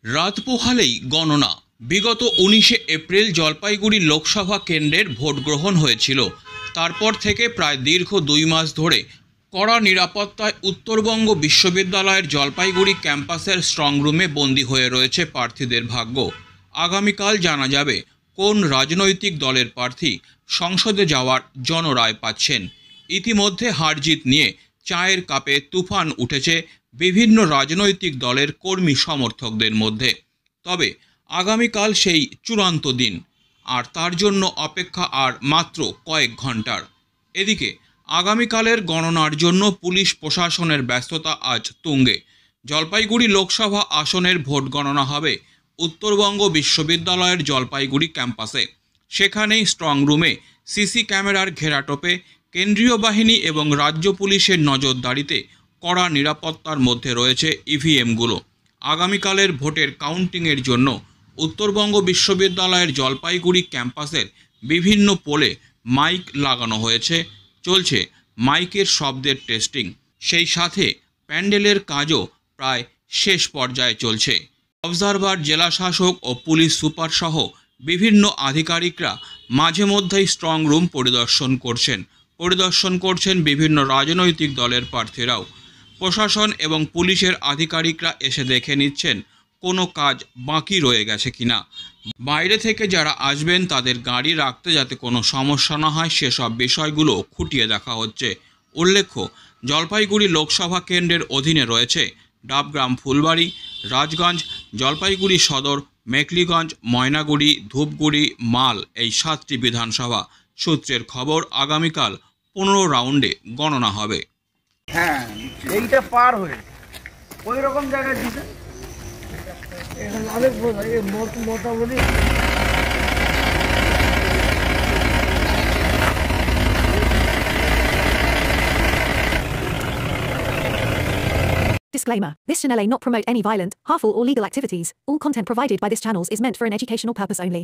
রাত পোহালেই গণনা। বিগত 19শে এপ্রিল জলপাইগুড়ি লোকসভা কেন্দ্রের ভোট গ্রহণ হয়েছিল। তারপর থেকে প্রায় দীর্ঘ 2 মাস ধরে কড়া নিরাপত্তায় উত্তরবঙ্গ বিশ্ববিদ্যালয়ের জলপাইগুড়ি ক্যাম্পাসের স্ট্রংরুমে বন্দী হয়ে রয়েছে প্রার্থীদের ভাগ্য। আগামীকাল জানা যাবে কোন রাজনৈতিক দলের প্রার্থী সংসদে যাওয়ার জনরায় পাচ্ছেন। ইতিমধ্যে হারজিত নিয়ে চায়ের কাপে তুফান উঠেছে বিভিন্ন রাজনৈতিক দলের কর্মী সমর্থকদের মধ্যে। তবে আগামীকাল সেই চূড়ান্ত দিন, আর তার জন্য অপেক্ষা আর মাত্র কয়েক ঘন্টার। এদিকে আগামীকালের গণনার জন্য পুলিশ প্রশাসনের ব্যস্ততা আজ তুঙ্গে। জলপাইগুড়ি লোকসভা আসনের ভোট গণনা হবে উত্তরবঙ্গ বিশ্ববিদ্যালয়ের জলপাইগুড়ি ক্যাম্পাসে। সেখানেই স্ট্রং রুমে সিসি ক্যামেরার ঘেরাটোপে কেন্দ্রীয় বাহিনী এবং রাজ্য পুলিশের নজরদারিতে কড়া নিরাপত্তার মধ্যে রয়েছে ইভিএমগুলো। আগামীকালের ভোটের কাউন্টিংয়ের জন্য উত্তরবঙ্গ বিশ্ববিদ্যালয়ের জলপাইগুড়ি ক্যাম্পাসের বিভিন্ন পোলে মাইক লাগানো হয়েছে। চলছে মাইকের শব্দের টেস্টিং। সেই সাথে প্যান্ডেলের কাজও প্রায় শেষ পর্যায়ে চলছে। অবজারভার, জেলাশাসক ও পুলিশ সুপার সহ বিভিন্ন আধিকারিকরা মাঝে মধ্যেই স্ট্রং রুম পরিদর্শন করছেন বিভিন্ন রাজনৈতিক দলের প্রার্থীরাও। প্রশাসন এবং পুলিশের আধিকারিকরা এসে দেখে নিচ্ছেন কোনো কাজ বাকি রয়ে গেছে কিনা। বাইরে থেকে যারা আসবেন তাদের গাড়ি রাখতে যাতে কোনো সমস্যা না হয় সেসব বিষয়গুলো খুঁটিয়ে দেখা হচ্ছে। উল্লেখ্য, জলপাইগুড়ি লোকসভা কেন্দ্রের অধীনে রয়েছে ডাবগ্রাম, ফুলবাড়ি, রাজগঞ্জ, জলপাইগুড়ি সদর, মেখলিগঞ্জ, ময়নাগুড়ি, ধূপগুড়ি, মাল, এই 7টি বিধানসভা। সূত্রের খবর, আগামীকাল 15 রাউন্ডে গণনা হবে। হ্যাঁ, এইটা পার হয়ে ওই রকম জায়গায় দিতে এখানে অনেক মোটামুটি Disclaimer. This channel may not promote any violent, harmful or legal activities. All content provided by this channel is meant for an educational purpose only.